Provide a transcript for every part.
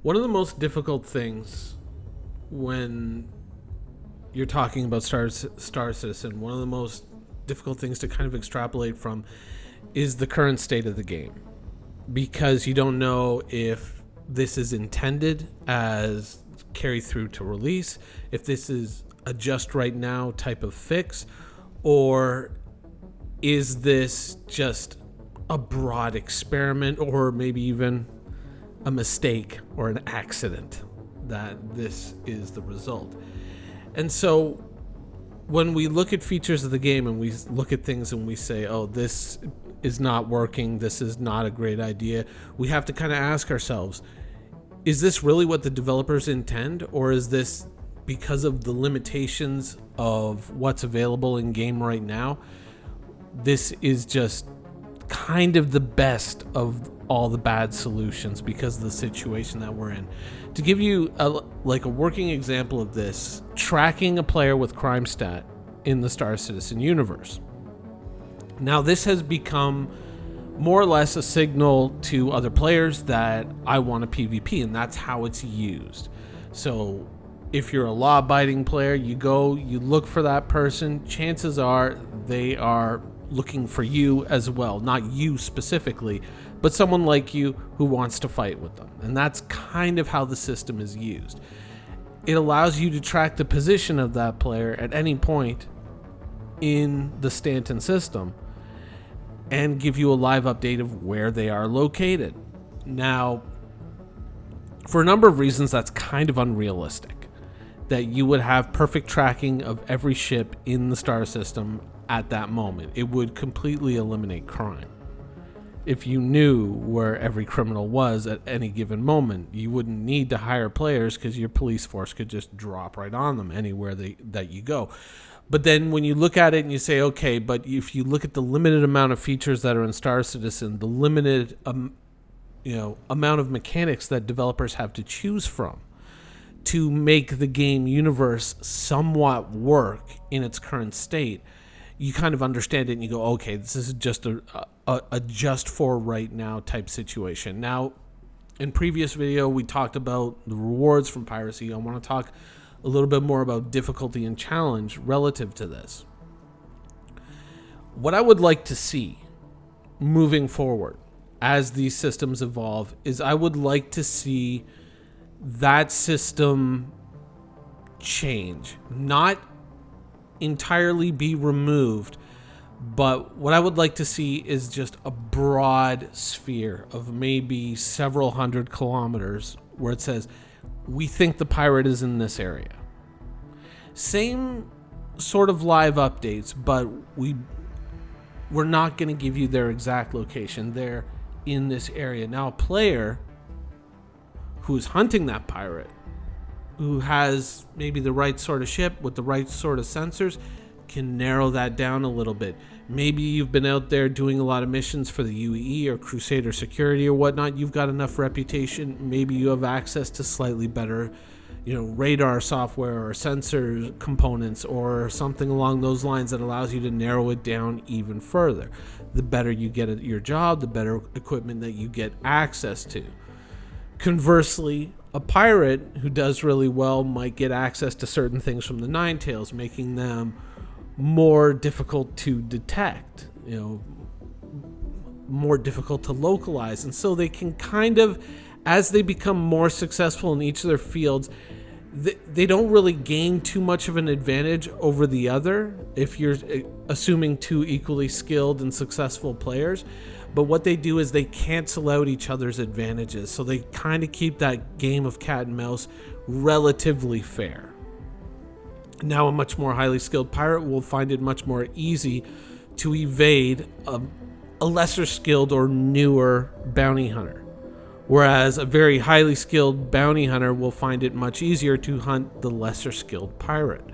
One of the most difficult things when you're talking about Star Citizen, one of the most difficult things to kind of extrapolate from is the current state of the game. Because you don't know if this is intended as carry through to release, if this is a just right now type of fix, or is this just a broad experiment, or maybe even a mistake or an accident that this is the result. And so when we look at features of the game and we look at things and we say, oh, this is not working, this is not a great idea, we have to kind of ask ourselves, is this really what the developers intend, or is this because of the limitations of what's available in game right now? This is just kind of the best of all the bad solutions because of the situation that we're in. To give you a working example of this, tracking a player with crime stat in the Star Citizen universe. Now, this has become more or less a signal to other players that I want a PvP, and that's how it's used. So if you're a law-abiding player, you go, you look for that person, chances are they are looking for you as well. Not you specifically, but someone like you who wants to fight with them. And that's kind of how the system is used. It allows you to track the position of that player at any point in the Stanton system and give you a live update of where they are located. Now, for a number of reasons, that's kind of unrealistic, that you would have perfect tracking of every ship in the star system at that moment. It would completely eliminate crime. If you knew where every criminal was at any given moment, you wouldn't need to hire players because your police force could just drop right on them anywhere that you go. But then when you look at it and you say, okay, but if you look at the limited amount of features that are in Star Citizen, the limited amount of mechanics that developers have to choose from to make the game universe somewhat work in its current state, you kind of understand it and you go, okay, this is just a just for right now type situation. Now, in previous video, we talked about the rewards from piracy. I want to talk a little bit more about difficulty and challenge relative to this. What I would like to see moving forward as these systems evolve is I would like to see that system change, not entirely be removed, but what I would like to see is just a broad sphere of maybe several hundred kilometers where it says, we think the pirate is in this area. Same sort of live updates, but we're not going to give you their exact location. They're in this area. Now, a player who's hunting that pirate, who has maybe the right sort of ship with the right sort of sensors, can narrow that down a little bit. Maybe you've been out there doing a lot of missions for the UEE or Crusader Security or whatnot. You've got enough reputation. Maybe you have access to slightly better, radar software or sensor components or something along those lines that allows you to narrow it down even further. The better you get at your job, the better equipment that you get access to. Conversely, a pirate who does really well might get access to certain things from the Ninetales, making them more difficult to detect, more difficult to localize. And so they can kind of, as they become more successful in each of their fields, they don't really gain too much of an advantage over the other if you're assuming two equally skilled and successful players. But what they do is they cancel out each other's advantages. So they kind of keep that game of cat and mouse relatively fair. Now, a much more highly skilled pirate will find it much more easy to evade a lesser skilled or newer bounty hunter. Whereas a very highly skilled bounty hunter will find it much easier to hunt the lesser skilled pirate.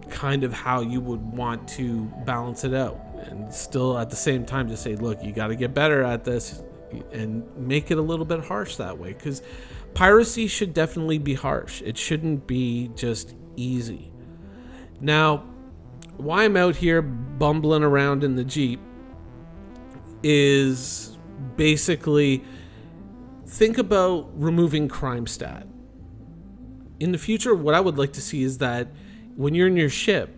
Kind of how you would want to balance it out. And still at the same time to say, look, you got to get better at this and make it a little bit harsh that way. Because piracy should definitely be harsh. It shouldn't be just easy. Now, why I'm out here bumbling around in the Jeep is basically think about removing crime stat. In the future, what I would like to see is that when you're in your ship,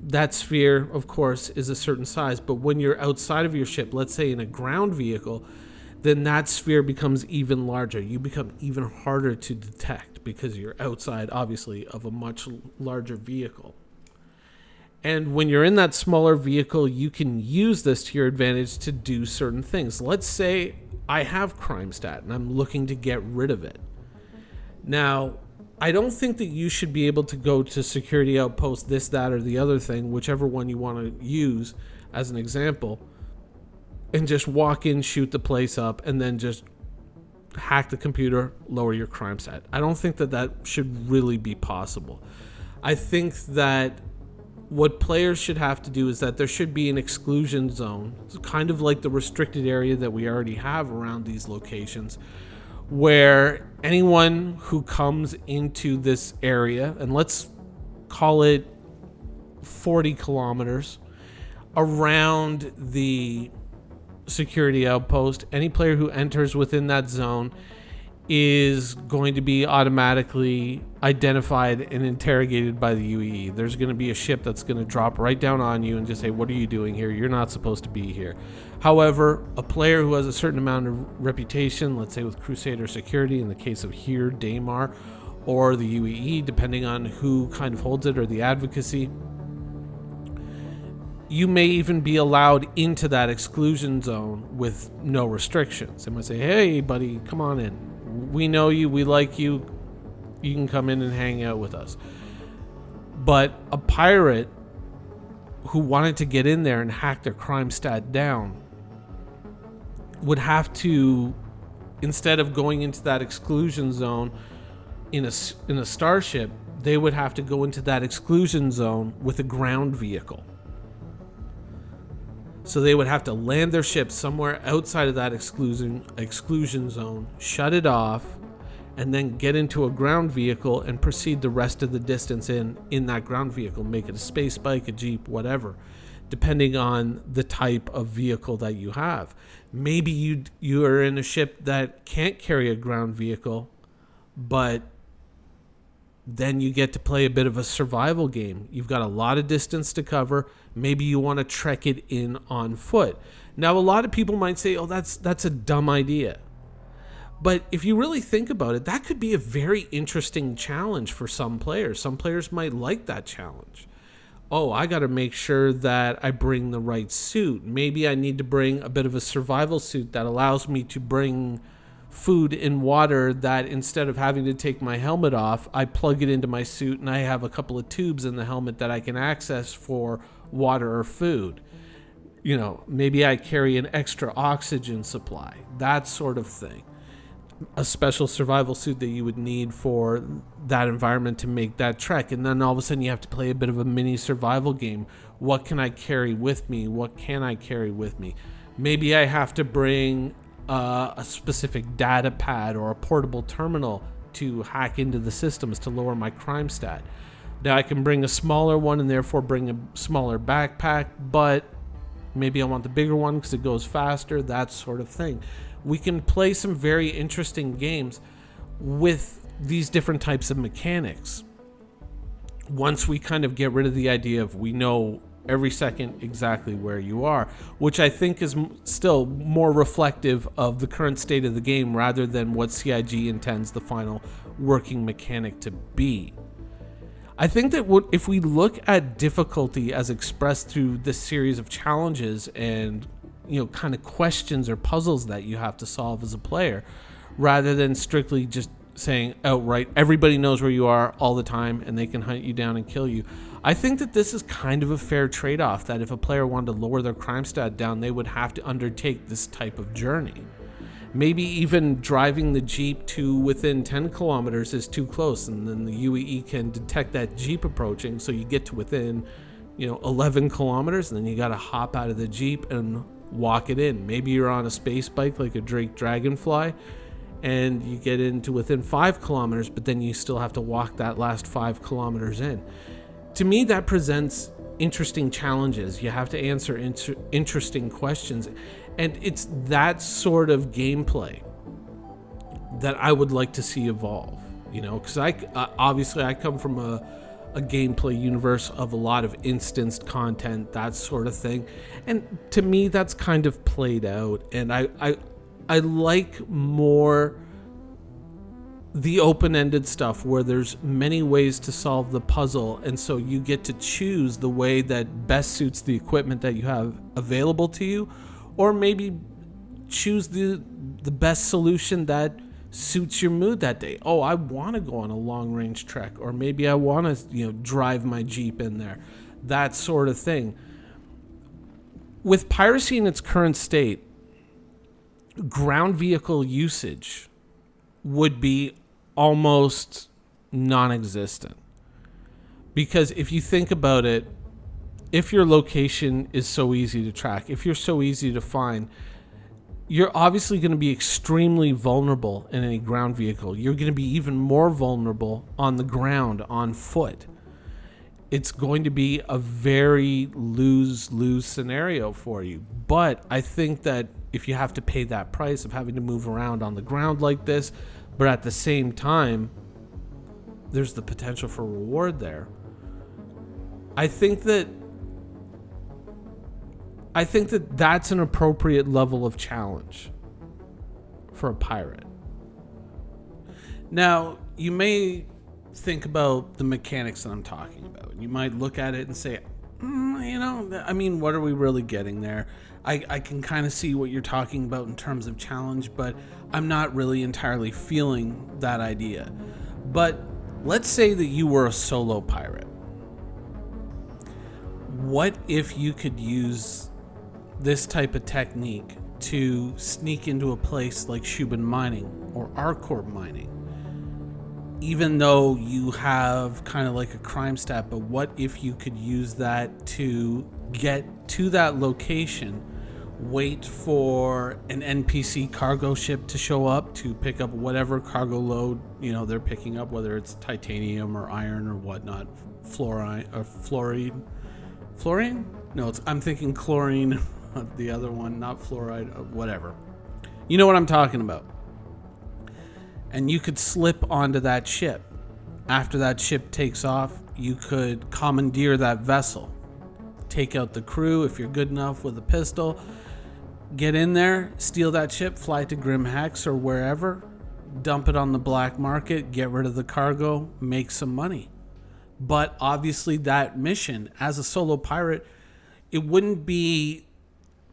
that sphere, of course, is a certain size. But when you're outside of your ship, let's say in a ground vehicle, then that sphere becomes even larger. You become even harder to detect because you're outside, obviously, of a much larger vehicle. And when you're in that smaller vehicle, you can use this to your advantage to do certain things. Let's say I have crime stat and I'm looking to get rid of it. Now, I don't think that you should be able to go to security outpost, this, that, or the other thing, whichever one you want to use as an example, and just walk in, shoot the place up, and then just hack the computer, lower your crime stat. I don't think that that should really be possible. I think that what players should have to do is that there should be an exclusion zone, kind of like the restricted area that we already have around these locations, where anyone who comes into this area, and let's call it 40 kilometers around the security outpost, any player who enters within that zone is going to be automatically identified and interrogated by the UEE. There's going to be a ship that's going to drop right down on you and just say, what are you doing here? You're not supposed to be here. However, a player who has a certain amount of reputation, let's say with Crusader Security, in the case of here, Daymar, or the UEE, depending on who kind of holds it, or the advocacy, you may even be allowed into that exclusion zone with no restrictions. They might say, hey, buddy, come on in. We know you, we like you, you can come in and hang out with us. But a pirate who wanted to get in there and hack their crime stat down would have to, instead of going into that exclusion zone in a starship, they would have to go into that exclusion zone with a ground vehicle. So they would have to land their ship somewhere outside of that exclusion zone, shut it off, and then get into a ground vehicle and proceed the rest of the distance in that ground vehicle. Make it a space bike, a jeep, whatever, depending on the type of vehicle that you have. Maybe you are in a ship that can't carry a ground vehicle, but then you get to play a bit of a survival game. You've got a lot of distance to cover. Maybe you want to trek it in on foot. Now, a lot of people might say, oh, that's a dumb idea. But if you really think about it, that could be a very interesting challenge for some players. Some players might like that challenge. Oh, I got to make sure that I bring the right suit. Maybe I need to bring a bit of a survival suit that allows me to bring food and water, that instead of having to take my helmet off, I plug it into my suit and I have a couple of tubes in the helmet that I can access for water or food. You know, maybe I carry an extra oxygen supply, that sort of thing. A special survival suit that you would need for that environment to make that trek. And then all of a sudden you have to play a bit of a mini survival game. What can I carry with me? What can I carry with me? Maybe I have to bring a specific data pad or a portable terminal to hack into the systems to lower my crime stat. Now I can bring a smaller one and therefore bring a smaller backpack, but maybe I want the bigger one because it goes faster, that sort of thing. We can play some very interesting games with these different types of mechanics. Once we kind of get rid of the idea of we know every second exactly where you are, which I think is still more reflective of the current state of the game rather than what CIG intends the final working mechanic to be. I think that if we look at difficulty as expressed through this series of challenges and, you know, kind of questions or puzzles that you have to solve as a player, rather than strictly just saying outright, everybody knows where you are all the time and they can hunt you down and kill you. I think that this is kind of a fair trade-off, that if a player wanted to lower their crime stat down, they would have to undertake this type of journey. Maybe even driving the Jeep to within 10 kilometers is too close, and then the UEE can detect that Jeep approaching, so you get to within, 11 kilometers, and then you got to hop out of the Jeep and walk it in. Maybe you're on a space bike like a Drake Dragonfly, and you get into within 5 kilometers, but then you still have to walk that last 5 kilometers in. To me, that presents interesting challenges. You have to answer interesting questions. And it's that sort of gameplay that I would like to see evolve. Because obviously I come from a gameplay universe of a lot of instanced content, that sort of thing, and to me that's kind of played out. And I like more the open-ended stuff where there's many ways to solve the puzzle, and so you get to choose the way that best suits the equipment that you have available to you, or maybe choose the best solution that suits your mood that day. Oh, I want to go on a long-range trek, or maybe I want to drive my Jeep in there, that sort of thing. With piracy in its current state, ground vehicle usage would be almost non-existent, because if you think about it, if your location is so easy to track, if you're so easy to find, you're obviously going to be extremely vulnerable in any ground vehicle. You're going to be even more vulnerable on the ground, on foot. It's going to be a very lose-lose scenario for you. But I think that if you have to pay that price of having to move around on the ground like this, but at the same time, there's the potential for reward there. I think that that's an appropriate level of challenge for a pirate. Now, you may think about the mechanics that I'm talking about. You might look at it and say, what are we really getting there? I can kind of see what you're talking about in terms of challenge, but I'm not really entirely feeling that idea. But let's say that you were a solo pirate. What if you could use this type of technique to sneak into a place like Shubin Mining or Arcorp Mining, even though you have kind of like a crime stat? But what if you could use that to get to that location, wait for an NPC cargo ship to show up to pick up whatever cargo load they're picking up, whether it's titanium or iron or whatnot, fluorine or fluorine? No, I'm thinking chlorine. The other one, not fluoride, whatever. You know what I'm talking about. And you could slip onto that ship. After that ship takes off, you could commandeer that vessel. Take out the crew if you're good enough with a pistol. Get in there, steal that ship, fly to Grim Hex or wherever, dump it on the black market, get rid of the cargo, make some money. But obviously that mission, as a solo pirate, it wouldn't be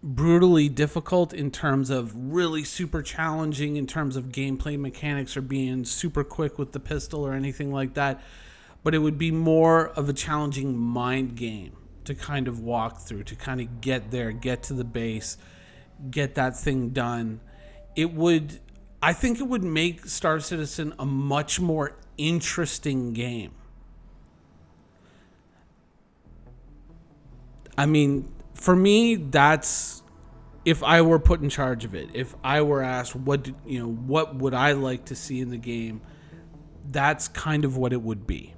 brutally difficult in terms of really super challenging in terms of gameplay mechanics or being super quick with the pistol or anything like that, but it would be more of a challenging mind game to kind of walk through, to kind of get there, get to the base, get that thing done. I think it would make Star Citizen a much more interesting game. I mean, for me, that's, if I were put in charge of it, if I were asked what would I like to see in the game, that's kind of what it would be.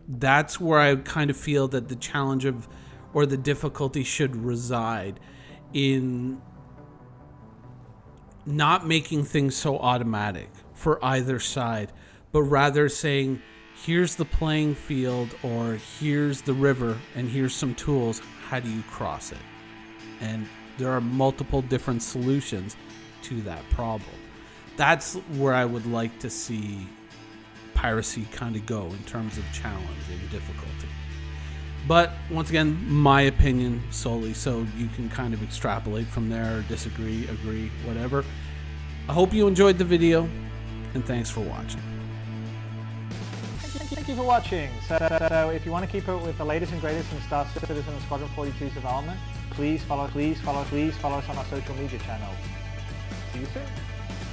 That's where I kind of feel that the challenge of, or the difficulty should reside in, not making things so automatic for either side, but rather saying, here's the playing field, or here's the river, and here's some tools. How do you cross it? And there are multiple different solutions to that problem. That's where I would like to see piracy kind of go in terms of challenge and difficulty. But once again, my opinion solely, so you can kind of extrapolate from there, or disagree, agree, whatever. I hope you enjoyed the video, and thanks for watching. Thank you for watching. So if you want to keep up with the latest and greatest in Star Citizen and Squadron 42's development, please follow us on our social media channels. See you soon.